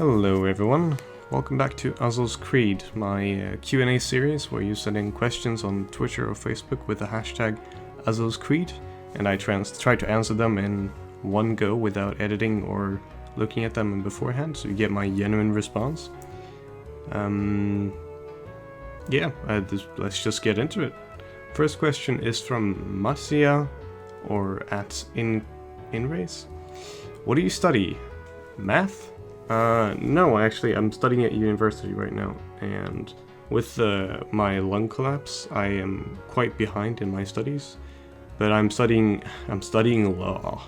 Hello everyone, welcome back to Azoh's Creed, my Q&A series where you send in questions on Twitter or Facebook with the hashtag Azoh's Creed, and I try to answer them in one go without editing or looking at them beforehand, so you get my genuine response. Let's just get into it. First question is from Masia, or at InRace. What do you study? Math? No, actually, I'm studying at university right now, and with my lung collapse, I am quite behind in my studies. But I'm studying law.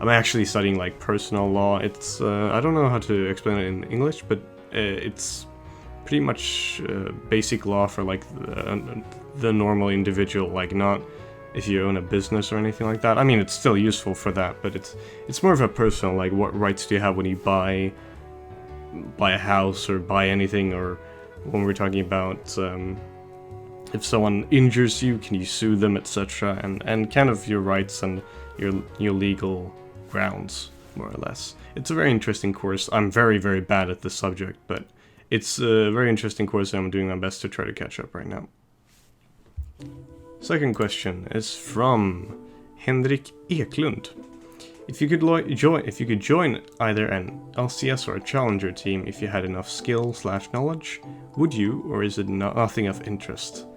I'm actually studying like personal law. It's I don't know how to explain it in English, but it's pretty much basic law for like the normal individual, like not if you own a business or anything like that. I mean, it's still useful for that, but it's more of a personal, like what rights do you have when you buy a house or buy anything, or when we're talking about if someone injures you, can you sue them, etc., and kind of your rights and your legal grounds, more or less. It's a very interesting course. I'm very, very bad at this subject, but it's a very interesting course, and I'm doing my best to try to catch up right now. Second question is from Henrik Eklund. If you could join either an LCS or a challenger team if you had enough skill/knowledge, would you, or is it nothing of interest?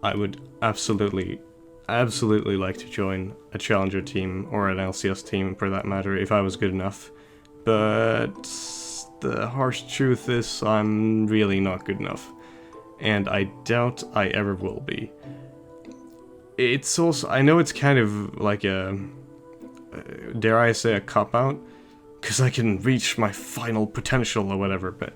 I would absolutely like to join a challenger team or an LCS team for that matter if I was good enough, but the harsh truth is I'm really not good enough, and I doubt I ever will be. It's also, I know it's kind of like a, dare I say, a cop-out, because I can reach my final potential or whatever, but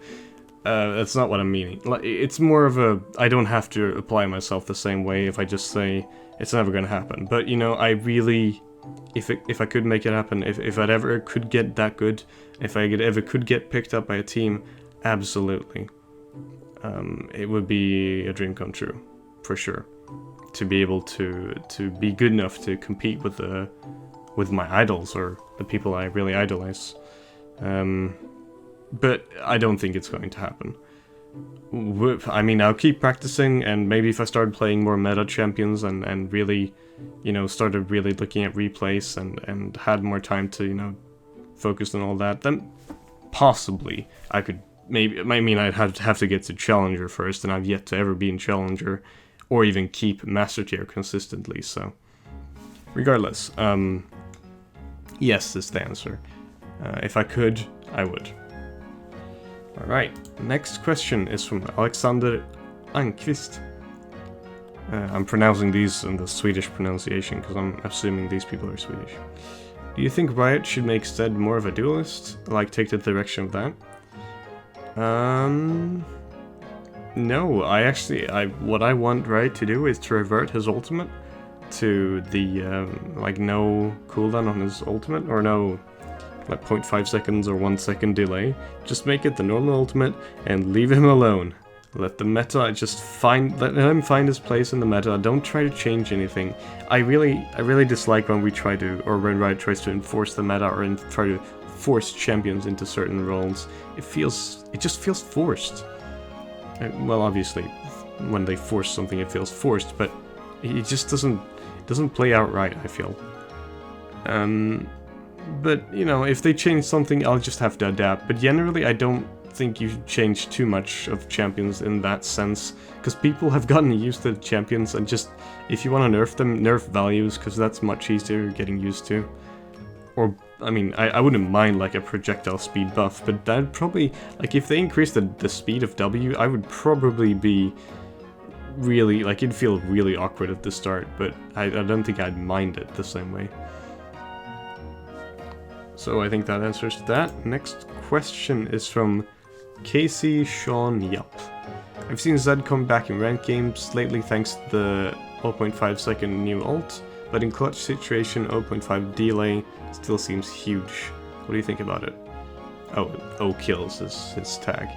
that's not what I'm meaning. Like, it's more of a, I don't have to apply myself the same way if I just say it's never gonna happen. But, you know, I really, if I could make it happen, if I'd ever could get that good, if I ever could get picked up by a team, absolutely. It would be a dream come true, for sure. To be able to be good enough to compete with my idols or the people I really idolize. But I don't think it's going to happen. I mean, I'll keep practicing, and maybe if I started playing more meta champions and really, you know, started really looking at replays and had more time to, you know, focus on all that, then possibly I could maybe, I mean, I'd have to get to Challenger first, and I've yet to ever be in Challenger or even keep Master Tier consistently, so regardless, yes is the answer. If I could, I would. Alright, next question is from Alexander Anquist. I'm pronouncing these in the Swedish pronunciation because I'm assuming these people are Swedish. Do you think Riot should make Stead more of a duelist? Like, take the direction of that? No, what I want Riot to do is to revert his ultimate to the, like, no cooldown on his ultimate, or no, like, 0.5 seconds or 1 second delay. Just make it the normal ultimate and leave him alone. Let the meta let him find his place in the meta. Don't try to change anything. I really dislike when when Riot tries to enforce the meta or try to force champions into certain roles. It just feels forced. Well, obviously, when they force something, it feels forced, but it just doesn't play out right, I feel. But, you know, if they change something, I'll just have to adapt. But generally, I don't think you change too much of champions in that sense, because people have gotten used to champions, and just, if you want to nerf them, nerf values, because that's much easier getting used to. Or, I mean, I wouldn't mind like a projectile speed buff, but that'd probably, like, if they increase the speed of W, I would probably be really, like, it'd feel really awkward at the start, but I don't think I'd mind it the same way. So I think that answers that. Next question is from Casey Sean Yup. I've seen Zed come back in ranked games lately thanks to the 0.5 second new ult, but in clutch situation 0.5 delay still seems huge. What do you think about it? Oh, kills is his tag.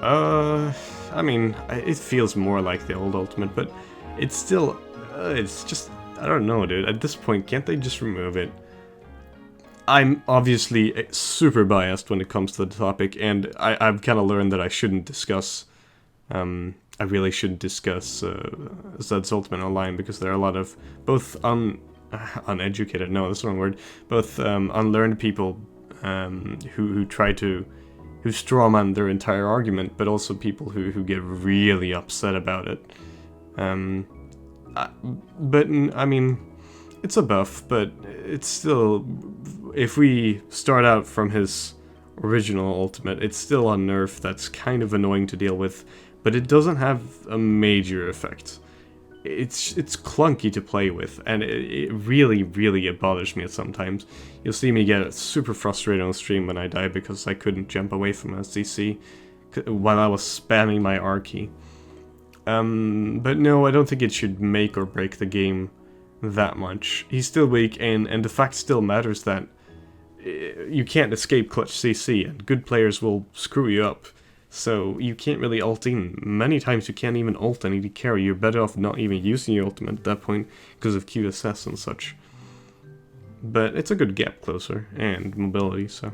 I mean, it feels more like the old ultimate, but it's still, it's just, I don't know, dude. At this point, can't they just remove it? I'm obviously super biased when it comes to the topic, and I've kind of learned that I shouldn't discuss. I really shouldn't discuss Zed's Ultimate online, because there are a lot of both uneducated. No, that's the wrong word. Both unlearned people who try to strawman their entire argument, but also people who get really upset about it. But I mean, it's a buff, but it's still, if we start out from his original ultimate, it's still a nerf that's kind of annoying to deal with, but it doesn't have a major effect. It's clunky to play with, and it really bothers me sometimes. You'll see me get super frustrated on stream when I die because I couldn't jump away from a CC while I was spamming my R key. But no, I don't think it should make or break the game that much. He's still weak, and the fact still matters that you can't escape clutch CC, and good players will screw you up. So you can't really ult in. Many times you can't even ult any to carry. You're better off not even using your ultimate at that point because of QSS and such. But it's a good gap closer and mobility, so.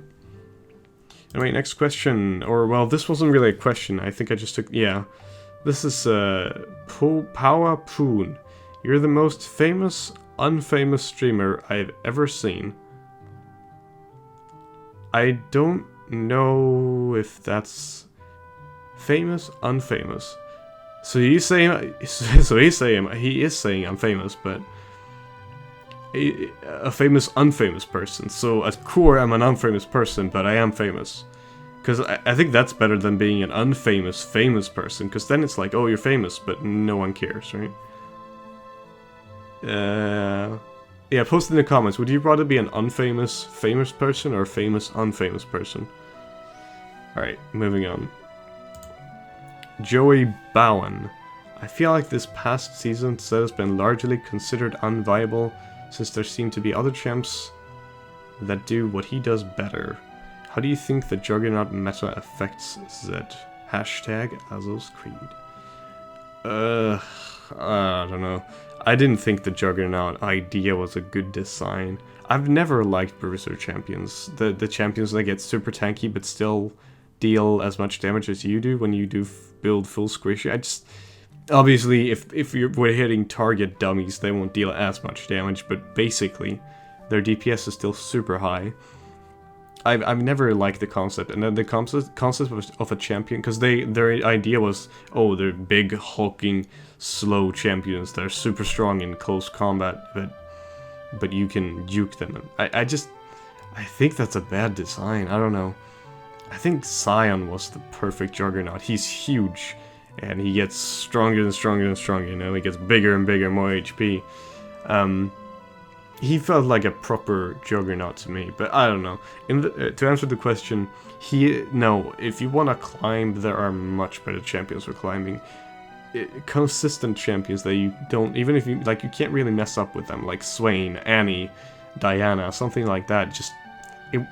Anyway, next question. Or, well, this wasn't really a question. I think I just took, yeah. This is Powa Poon. You're the most famous, unfamous streamer I've ever seen. I don't know if that's famous, unfamous. So he's saying, he is saying I'm famous, but a famous, unfamous person. So at core, I'm an unfamous person, but I am famous. Because I think that's better than being an unfamous, famous person. Because then it's like, oh, you're famous, but no one cares, right? Yeah, post in the comments. Would you rather be an unfamous, famous person or a famous, unfamous person? Alright, moving on. Joey Bowen. I feel like this past season Zed has been largely considered unviable, since there seem to be other champs that do what he does better. How do you think the Juggernaut meta affects Zed? Hashtag Azoh's Creed. I don't know. I didn't think the Juggernaut idea was a good design. I've never liked Bruiser champions. The champions that get super tanky but still deal as much damage as you do when you do build full squishy. I just... Obviously, if we're hitting target dummies, they won't deal as much damage, but basically, their DPS is still super high. I've never liked the concept, and then the concept of a champion, because their idea was, oh, they're big, hulking, slow champions. They're super strong in close combat, but you can juke them. I think that's a bad design. I don't know. I think Sion was the perfect Juggernaut. He's huge, and he gets stronger and stronger and stronger. You know, he gets bigger and bigger, more HP. He felt like a proper Juggernaut to me, but I don't know. To answer the question, no, if you want to climb, there are much better champions for climbing. Consistent champions that you don't, even if you, like, you can't really mess up with them, like Swain, Annie, Diana, something like that. Just,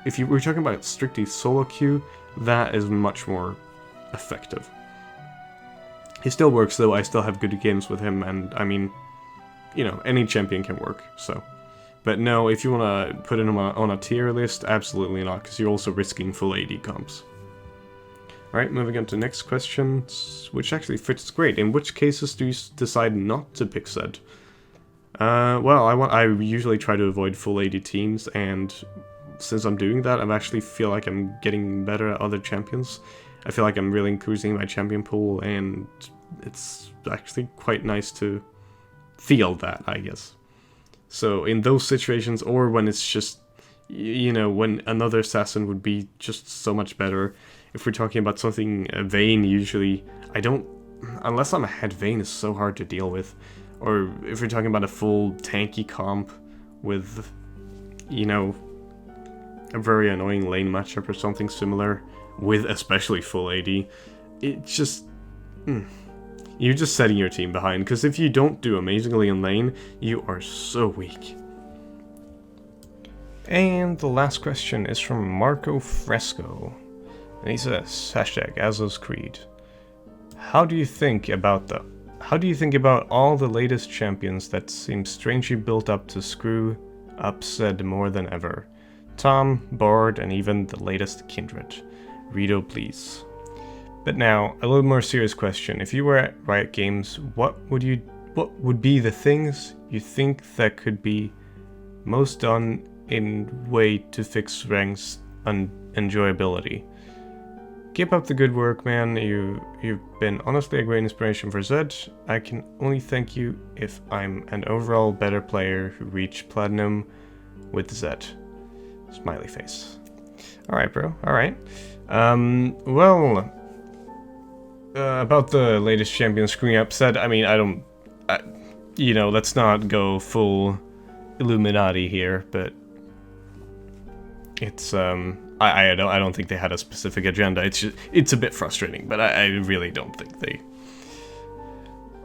if you were talking about strictly solo queue, that is much more effective. He still works though, I still have good games with him, and I mean, you know, any champion can work, so. But no, if you want to put him on a tier list, absolutely not, because you're also risking full AD comps. Alright, moving on to the next question, which actually fits great. In which cases do you decide not to pick Zed? Well, I usually try to avoid full AD teams, and since I'm doing that, I actually feel like I'm getting better at other champions. I feel like I'm really increasing my champion pool, and it's actually quite nice to feel that, I guess. So in those situations, or when it's just, you know, when another assassin would be just so much better. If we're talking about something Vayne, usually, I don't, unless I'm ahead, Vayne is so hard to deal with. Or if we're talking about a full tanky comp with, you know, a very annoying lane matchup or something similar, with especially full AD, it just... You're just setting your team behind, because if you don't do amazingly in lane, you are so weak. And the last question is from Marco Fresco. And he says, hashtag Azoh's Creed. How do you think about all the latest champions that seem strangely built up to screw up Zed more than ever? Tom, Bard, and even the latest Kindred. Rito, please. But now, a little more serious question. If you were at Riot Games, what would be the things you think that could be most done in way to fix ranks and enjoyability? Keep up the good work, man. You've been honestly a great inspiration for Zed. I can only thank you if I'm an overall better player who reached Platinum with Zed. Smiley face. Alright, bro. Alright. Well, about the latest champion screwing up, Zed, I mean, you know, let's not go full Illuminati here, but it's, I don't think they had a specific agenda. It's a bit frustrating, but I really don't think they.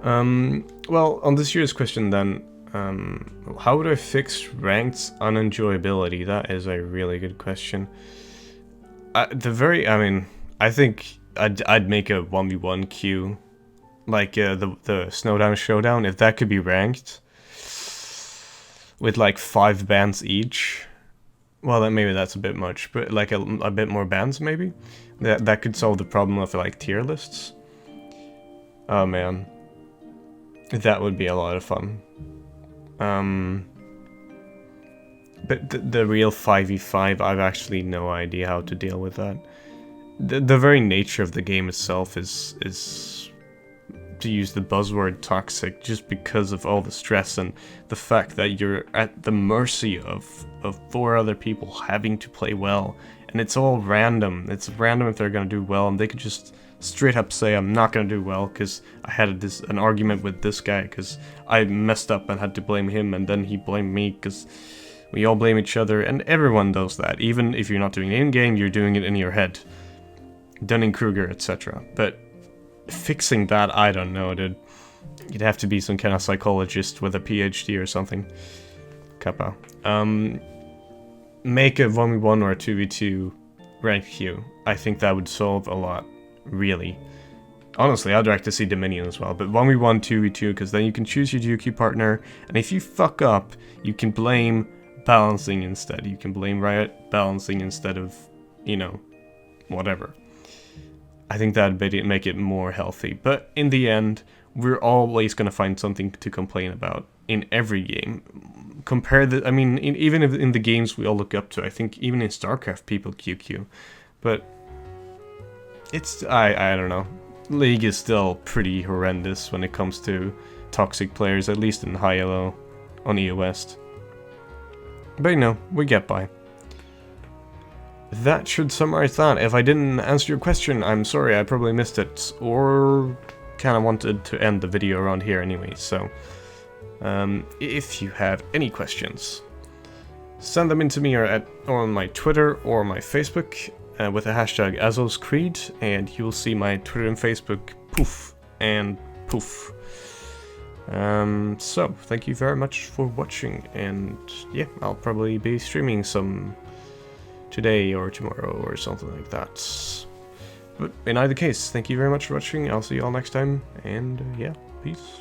Well, on this year's question then, how would I fix ranked unenjoyability? That is a really good question. I think I'd make a 1v1 queue, like the Snowdown Showdown, if that could be ranked with like 5 bans each. Well, then maybe that's a bit much, but like a bit more bans maybe. That could solve the problem of like tier lists. Oh man, that would be a lot of fun. But the real 5v5, I've actually no idea how to deal with that. The very nature of the game itself is to use the buzzword toxic, just because of all the stress and the fact that you're at the mercy of 4 other people having to play well, and it's all random. It's random if they're gonna do well, and they could just straight up say, I'm not gonna do well because I had an argument with this guy because I messed up and had to blame him, and then he blamed me because we all blame each other, and everyone does that. Even if you're not doing it in-game, you're doing it in your head. Dunning-Kruger, etc. But fixing that, I don't know, dude. You'd have to be some kind of psychologist with a PhD or something. Kappa. Make a 1v1 or a 2v2 rank queue. I think that would solve a lot, really. Honestly, I'd like to see Dominion as well, but 1v1, 2v2, because then you can choose your duo queue partner, and if you fuck up, you can blame balancing instead. You can blame Riot balancing instead of, you know, whatever. I think that'd make it more healthy, but in the end, we're always going to find something to complain about in every game. Even in the games we all look up to, I think even in StarCraft people QQ, but it's, I don't know. League is still pretty horrendous when it comes to toxic players, at least in high elo on EU West. But you know, we get by. That should summarize that. If I didn't answer your question, I'm sorry, I probably missed it, or kind of wanted to end the video around here anyway, so if you have any questions, send them in to me or on my Twitter or my Facebook with the hashtag Azoh's Creed, and you'll see my Twitter and Facebook poof and poof. So, thank you very much for watching, and yeah, I'll probably be streaming some today or tomorrow or something like that. But in either case, thank you very much for watching. I'll see you all next time, and yeah, peace.